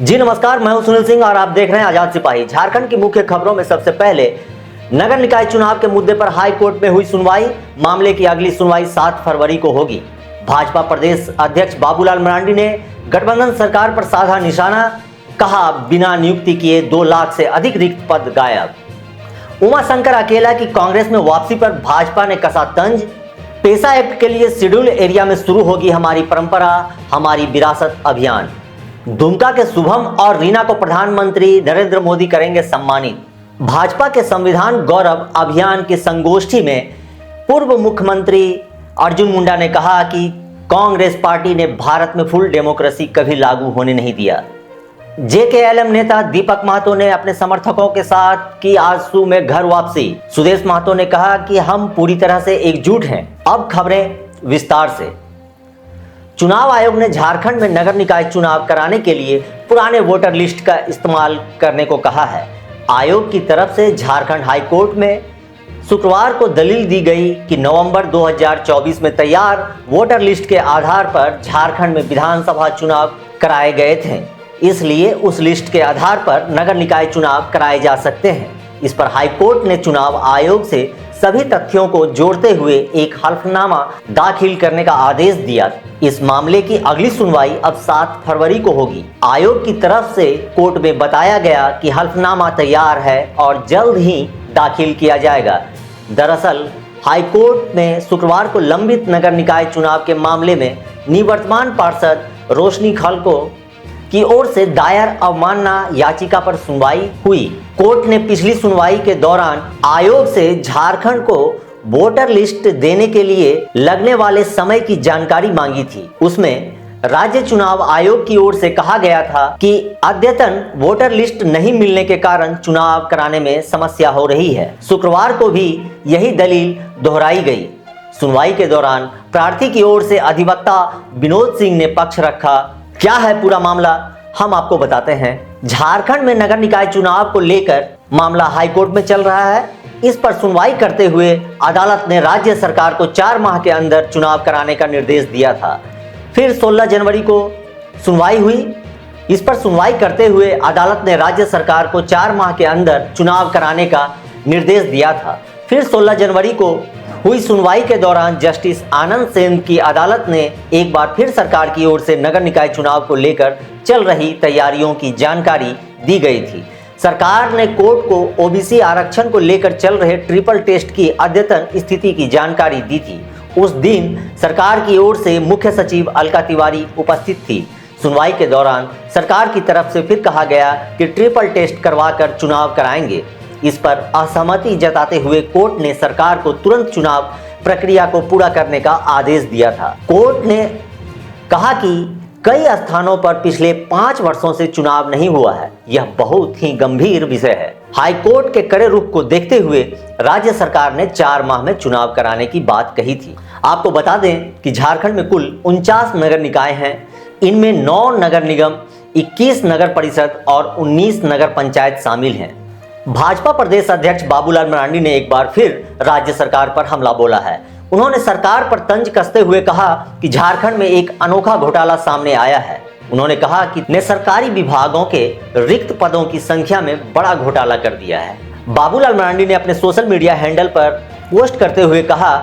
जी नमस्कार, मैं हूं सुनील सिंह और आप देख रहे हैं आजाद सिपाही। झारखंड की मुख्य खबरों में सबसे पहले नगर निकाय चुनाव के मुद्दे पर हाई कोर्ट में हुई सुनवाई। मामले की अगली सुनवाई 7 फरवरी को होगी। भाजपा प्रदेश अध्यक्ष बाबूलाल मरांडी ने गठबंधन सरकार पर साधा निशाना, कहा बिना नियुक्ति किए 2 लाख से अधिक रिक्त पद गायब। उमाशंकर अकेला की कांग्रेस में वापसी पर भाजपा ने कसा तंज। पेशा एक्ट के लिए शेड्यूल एरिया में शुरू होगी हमारी परंपरा, हमारी विरासत अभियान। दुमका के शुभम और रीना को प्रधानमंत्री नरेंद्र मोदी करेंगे सम्मानित। भाजपा के संविधान गौरव अभियान की संगोष्ठी में पूर्व मुख्यमंत्री अर्जुन मुंडा ने कहा कि कांग्रेस पार्टी ने भारत में फुल डेमोक्रेसी कभी लागू होने नहीं दिया। जेकेएलएम नेता दीपक महतो ने अपने समर्थकों के साथ की आजसू में घर वापसी। सुदेश महतो ने कहा कि हम पूरी तरह से एकजुट हैं। अब खबरें विस्तार से। चुनाव आयोग ने झारखंड में नगर निकाय चुनाव कराने के लिए पुराने वोटर लिस्ट का इस्तेमाल करने को कहा है। आयोग की तरफ से झारखंड हाई कोर्ट में शुक्रवार को दलील दी गई कि नवंबर 2024 में तैयार वोटर लिस्ट के आधार पर झारखंड में विधानसभा चुनाव कराए गए थे, इसलिए उस लिस्ट के आधार पर नगर निकाय चुनाव कराए जा सकते हैं। इस पर हाई कोर्ट ने चुनाव आयोग से सभी तथ्यों को जोड़ते हुए एक हल्फनामा दाखिल करने का आदेश दिया। इस मामले की अगली सुनवाई अब 7 फरवरी को होगी। आयोग की तरफ से कोर्ट में बताया गया कि हल्फनामा तैयार है और जल्द ही दाखिल किया जाएगा। दरअसल हाई कोर्ट ने शुक्रवार को लंबित नगर निकाय चुनाव के मामले में निवर्तमान पार्षद रोशनी खलको की ओर से दायर अवमानना याचिका पर सुनवाई हुई। कोर्ट ने पिछली सुनवाई के दौरान आयोग से झारखंड को वोटर लिस्ट देने के लिए लगने वाले समय की जानकारी मांगी थी। उसमें राज्य चुनाव आयोग की ओर से कहा गया था कि अद्यतन वोटर लिस्ट नहीं मिलने के कारण चुनाव कराने में समस्या हो रही है। शुक्रवार को भी यही दलील दोहराई गई। सुनवाई के दौरान प्रार्थी की ओर से अधिवक्ता विनोद सिंह ने पक्ष रखा। क्या है पूरा मामला, हम आपको बताते हैं। झारखंड में नगर निकाय चुनाव को लेकर मामला हाईकोर्ट में चल रहा है। इस पर सुनवाई करते हुए अदालत ने राज्य सरकार को 4 माह के अंदर चुनाव कराने का निर्देश दिया था। फिर 16 जनवरी को सुनवाई हुई। इस पर सुनवाई करते हुए अदालत ने राज्य सरकार को 4 माह के अंदर चुनाव कराने का निर्देश दिया था। फिर 16 जनवरी को हुई सुनवाई के दौरान जस्टिस आनंद सेन की अदालत ने एक बार फिर सरकार की ओर से नगर निकाय चुनाव को लेकर चल रही तैयारियों की जानकारी दी गई थी। सरकार ने कोर्ट को ओबीसी आरक्षण को लेकर चल रहे ट्रिपल टेस्ट की अद्यतन स्थिति की जानकारी दी थी। उस दिन सरकार की ओर से मुख्य सचिव अलका तिवारी उपस्थित थी। सुनवाई के दौरान सरकार की तरफ से फिर कहा गया कि ट्रिपल टेस्ट करवाकर चुनाव कराएंगे। इस पर असहमति जताते हुए कोर्ट ने सरकार को तुरंत चुनाव प्रक्रिया को पूरा करने का आदेश दिया था। कोर्ट ने कहा कि कई स्थानों पर पिछले 5 वर्षों से चुनाव नहीं हुआ है। यह बहुत ही गंभीर विषय है। हाई कोर्ट के कड़े रुख को देखते हुए राज्य सरकार ने 4 माह में चुनाव कराने की बात कही थी। आपको बता दें कि झारखंड में कुल 49 नगर निकाय हैं। इनमें 9 नगर निगम, 21 नगर परिषद और 19 नगर पंचायत शामिल हैं। भाजपा प्रदेश अध्यक्ष बाबूलाल मरांडी ने एक बार फिर राज्य सरकार पर हमला बोला है। उन्होंने सरकार पर तंज कसते हुए कहा कि झारखंड में एक अनोखा घोटाला सामने आया है। उन्होंने कहा कि ने सरकारी विभागों के रिक्त पदों की संख्या में बड़ा घोटाला कर दिया है। बाबूलाल मरांडी ने अपने सोशल मीडिया हैंडल पर पोस्ट करते हुए कहा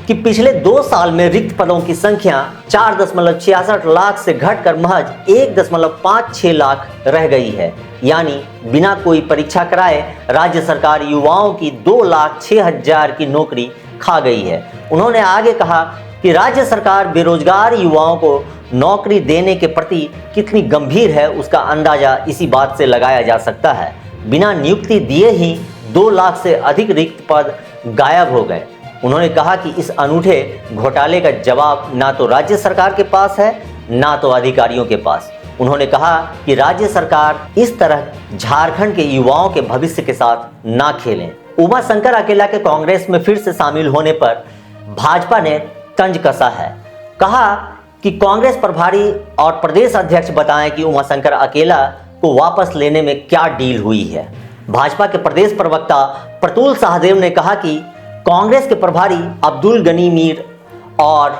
कि पिछले 2 साल में रिक्त पदों की संख्या 4.66 लाख से घटकर महज 1.56 लाख रह गई है। यानी बिना कोई परीक्षा कराए राज्य सरकार युवाओं की 2,06,000 की नौकरी खा गई है। उन्होंने आगे कहा कि राज्य सरकार बेरोजगार युवाओं को नौकरी देने के प्रति कितनी गंभीर है, उसका अंदाजा इसी बात से लगाया जा सकता है। बिना नियुक्ति दिए ही 2 लाख से अधिक रिक्त पद गायब हो गए। उन्होंने कहा कि इस अनूठे घोटाले का जवाब ना तो राज्य सरकार के पास है, ना तो अधिकारियों के पास। उन्होंने कहा कि राज्य सरकार इस तरह झारखंड के युवाओं के भविष्य के साथ ना खेलें। उमाशंकर अकेला के कांग्रेस में फिर से शामिल होने पर भाजपा ने तंज कसा है। कहा कि कांग्रेस प्रभारी और प्रदेश अध्यक्ष बताएं कि उमाशंकर अकेला को वापस लेने में क्या डील हुई है। भाजपा के प्रदेश प्रवक्ता प्रतुल सहदेव ने कहा कि कांग्रेस के प्रभारी अब्दुल गनी मीर और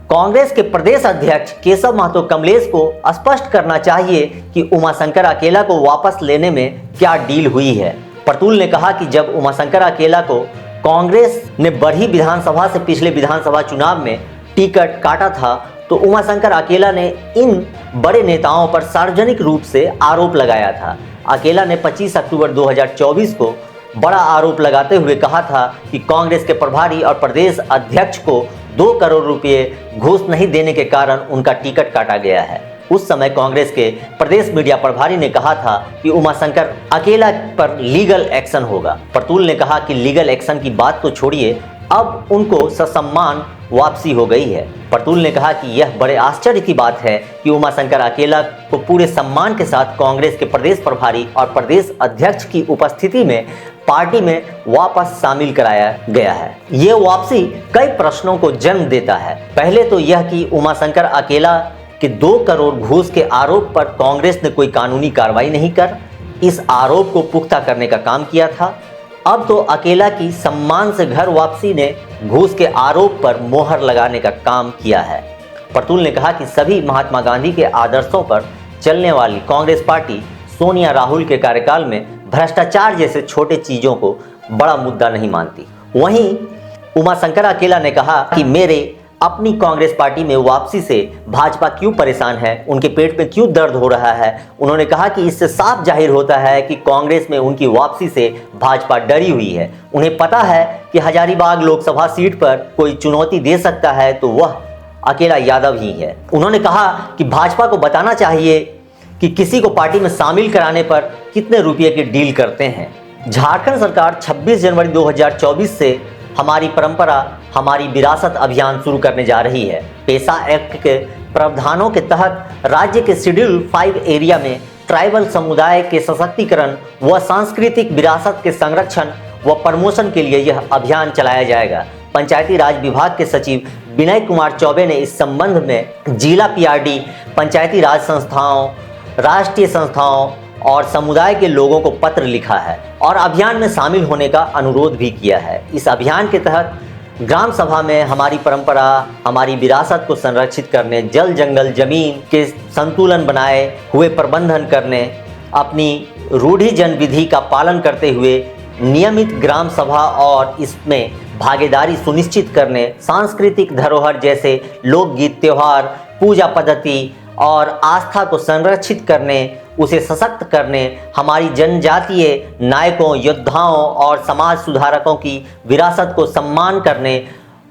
कांग्रेस के प्रदेश अध्यक्ष केशव महतो कमलेश को स्पष्ट करना चाहिए कि उमाशंकर अकेला को वापस लेने में क्या डील हुई है। प्रतुल ने कहा कि जब उमाशंकर अकेला को कांग्रेस ने बरही विधानसभा से पिछले विधानसभा चुनाव में टिकट काटा था तो उमाशंकर अकेला ने इन बड़े नेताओं पर सार्वजनिक रूप से आरोप लगाया था। अकेला ने 25 अक्टूबर 2024 को बड़ा आरोप लगाते हुए कहा था कि कांग्रेस के प्रभारी और प्रदेश अध्यक्ष को 2 करोड़ रुपए घूस नहीं देने के कारण उनका टिकट काटा गया है। उस समय कांग्रेस के प्रदेश मीडिया प्रभारी ने कहा था कि उमाशंकर अकेला पर लीगल एक्शन होगा। प्रतुल ने कहा कि लीगल एक्शन की बात तो छोड़िए, अब उनको ससम्मान वापसी हो गई है। प्रतुल ने कहा कि यह बड़े आश्चर्य की बात है कि उमाशंकर अकेला को पूरे सम्मान के साथ कांग्रेस के प्रदेश प्रभारी और प्रदेश अध्यक्ष की उपस्थिति में पार्टी में वापस शामिल कराया गया है। ये वापसी कई प्रश्नों को जन्म देता है। पहले तो यह कि उमाशंकर अकेला के 2 करोड़ घूस के आरोप पर कांग्रेस ने कोई कानूनी कार्रवाई नहीं कर इस आरोप को पुख्ता करने का काम किया था। अब तो अकेला की सम्मान से घर वापसी ने घूस के आरोप पर मोहर लगाने का काम किया है। प्रतुल ने कहा कि सभी महात्मा गांधी के आदर्शों पर चलने वाली कांग्रेस पार्टी सोनिया राहुल के कार्यकाल में भ्रष्टाचार जैसे छोटे चीजों को बड़ा मुद्दा नहीं मानती। वहीं उमाशंकर अकेला ने कहा कि मेरे अपनी कांग्रेस पार्टी में वापसी से भाजपा क्यों परेशान है, उनके पेट में क्यों दर्द हो रहा है। उन्होंने कहा कि इससे साफ जाहिर होता है कि कांग्रेस में उनकी वापसी से भाजपा डरी हुई है। उन्हें पता है कि हजारीबाग लोकसभा सीट पर कोई चुनौती दे सकता है तो वह अकेला यादव ही है। उन्होंने कहा कि भाजपा को बताना चाहिए कि किसी को पार्टी में शामिल कराने पर कितने रुपये की डील करते हैं। झारखंड सरकार 26 जनवरी 2024 से हमारी परंपरा हमारी विरासत अभियान शुरू करने जा रही है। पेशा एक्ट के प्रावधानों के तहत राज्य के शेड्यूल 5 एरिया में ट्राइबल समुदाय के सशक्तिकरण व सांस्कृतिक विरासत के संरक्षण व प्रमोशन के लिए यह अभियान चलाया जाएगा। पंचायती राज विभाग के सचिव विनय कुमार चौबे ने इस संबंध में जिला पीआरडी, पंचायती राज संस्थाओं, राष्ट्रीय संस्थाओं और समुदाय के लोगों को पत्र लिखा है और अभियान में शामिल होने का अनुरोध भी किया है। इस अभियान के तहत ग्राम सभा में हमारी परंपरा हमारी विरासत को संरक्षित करने, जल जंगल जमीन के संतुलन बनाए हुए प्रबंधन करने, अपनी रूढ़ि जन विधि का पालन करते हुए नियमित ग्राम सभा और इसमें भागीदारी सुनिश्चित करने, सांस्कृतिक धरोहर जैसे लोकगीत, त्योहार, पूजा पद्धति और आस्था को संरक्षित करने, उसे सशक्त करने, हमारी जनजातीय नायकों, योद्धाओं और समाज सुधारकों की विरासत को सम्मान करने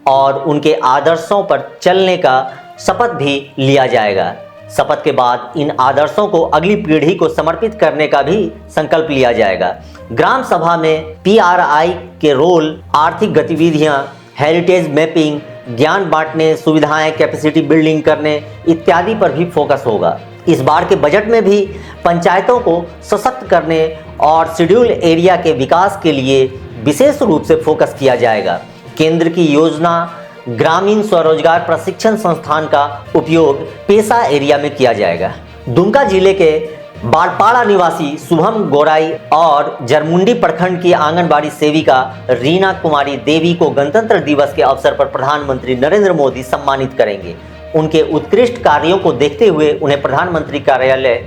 और उनके आदर्शों पर चलने का शपथ भी लिया जाएगा। शपथ के बाद इन आदर्शों को अगली पीढ़ी को समर्पित करने का भी संकल्प लिया जाएगा। ग्राम सभा में पीआरआई के रोल, आर्थिक गतिविधियां, हेरिटेज मैपिंग, ज्ञान बांटने, सुविधाएं, कैपेसिटी बिल्डिंग करने इत्यादि पर भी फोकस होगा। इस बार के बजट में भी पंचायतों को सशक्त करने और शेड्यूल एरिया के विकास के लिए विशेष रूप से फोकस किया जाएगा। केंद्र की योजना ग्रामीण स्वरोजगार प्रशिक्षण संस्थान का उपयोग पेशा एरिया में किया जाएगा। दुमका जिले के बाड़पाड़ा निवासी शुभम गोराई और जरमुंडी प्रखंड की आंगनबाड़ी सेविका रीना कुमारी देवी को गणतंत्र दिवस के अवसर पर प्रधानमंत्री नरेंद्र मोदी सम्मानित करेंगे। उनके उत्कृष्ट कार्यों को देखते हुए उन्हें प्रधानमंत्री कार्यालय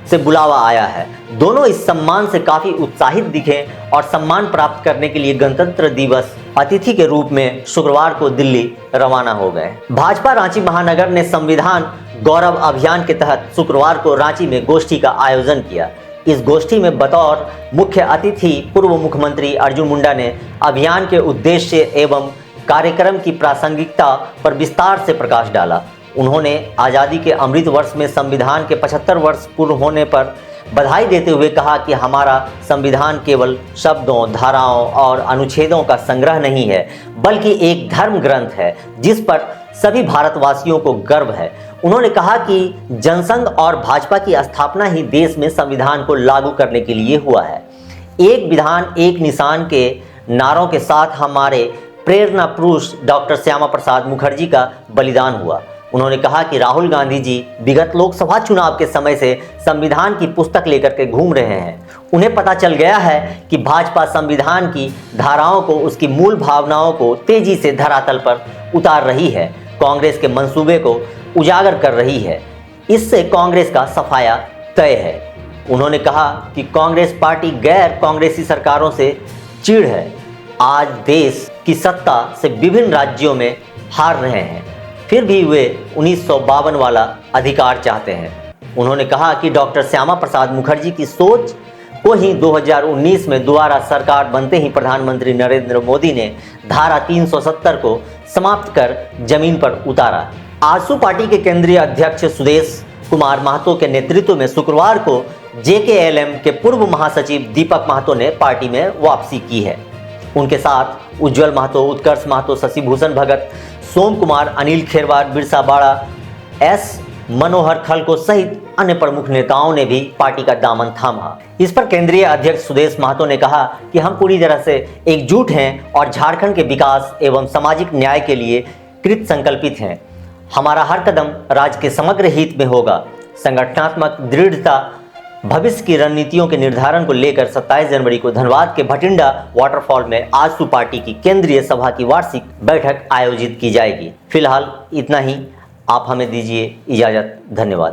से बुलावा आया है। दोनों इस सम्मान से काफी उत्साहित दिखे और सम्मान प्राप्त करने के लिए गणतंत्र दिवस अतिथि के रूप में शुक्रवार को दिल्ली रवाना हो गए। भाजपा रांची महानगर ने संविधान गौरव अभियान के तहत शुक्रवार को रांची में गोष्ठी का आयोजन किया। इस गोष्ठी में बतौर मुख्य अतिथि पूर्व मुख्यमंत्री अर्जुन मुंडा ने अभियान के उद्देश्य एवं कार्यक्रम की प्रासंगिकता पर विस्तार से प्रकाश डाला। उन्होंने आज़ादी के अमृत वर्ष में संविधान के 75 वर्ष पूर्ण होने पर बधाई देते हुए कहा कि हमारा संविधान केवल शब्दों, धाराओं और अनुच्छेदों का संग्रह नहीं है, बल्कि एक धर्म ग्रंथ है जिस पर सभी भारतवासियों को गर्व है। उन्होंने कहा कि जनसंघ और भाजपा की स्थापना ही देश में संविधान को लागू करने के लिए हुआ है। एक विधान एक निशान के नारों के साथ हमारे प्रेरणा पुरुष डॉक्टर श्यामा प्रसाद मुखर्जी का बलिदान हुआ। उन्होंने कहा कि राहुल गांधी जी विगत लोकसभा चुनाव के समय से संविधान की पुस्तक लेकर के घूम रहे हैं। उन्हें पता चल गया है कि भाजपा संविधान की धाराओं को, उसकी मूल भावनाओं को तेजी से धरातल पर उतार रही है। कांग्रेस के मंसूबे को उजागर कर रही है। इससे कांग्रेस का सफाया तय है। उन्होंने कहा कि कांग्रेस पार्टी गैर कांग्रेसी सरकारों से चिढ़ है। आज देश की सत्ता से विभिन्न राज्यों में हार रहे हैं, फिर भी वे 1952 वाला अधिकार चाहते हैं। उन्होंने कहा कि डॉक्टर श्यामा प्रसाद मुखर्जी की सोच को ही 2019 में दोबारा सरकार बनते ही प्रधानमंत्री नरेंद्र मोदी ने धारा 370 को समाप्त कर जमीन पर उतारा। आजसू पार्टी के केंद्रीय अध्यक्ष सुदेश कुमार महतो के नेतृत्व में शुक्रवार को JKLM के पूर्व महासचिव दीपक महतो ने पार्टी में वापसी की है। उनके साथ उज्जवल महतो, उत्कर्ष महतो, शशि भूषण भगत, सोम कुमार, अनिल खेरवार, बिरसा बाड़ा, S मनोहर खलको सहित अन्य प्रमुख नेताओं ने भी पार्टी का दामन थामा। इस पर केंद्रीय अध्यक्ष सुदेश महतो ने कहा कि हम पूरी तरह से एकजुट हैं और झारखंड के विकास एवं सामाजिक न्याय के लिए कृत संकल्पित हैं। हमारा हर कदम राज्य के समग्र हित में होगा। संगठनात्मक दृढ़ता भविष्य की रणनीतियों के निर्धारण को लेकर 27 जनवरी को धनबाद के भटिंडा वाटरफॉल में आजसू पार्टी की केंद्रीय सभा की वार्षिक बैठक आयोजित की जाएगी। फिलहाल इतना ही। आप हमें दीजिए इजाजत। धन्यवाद।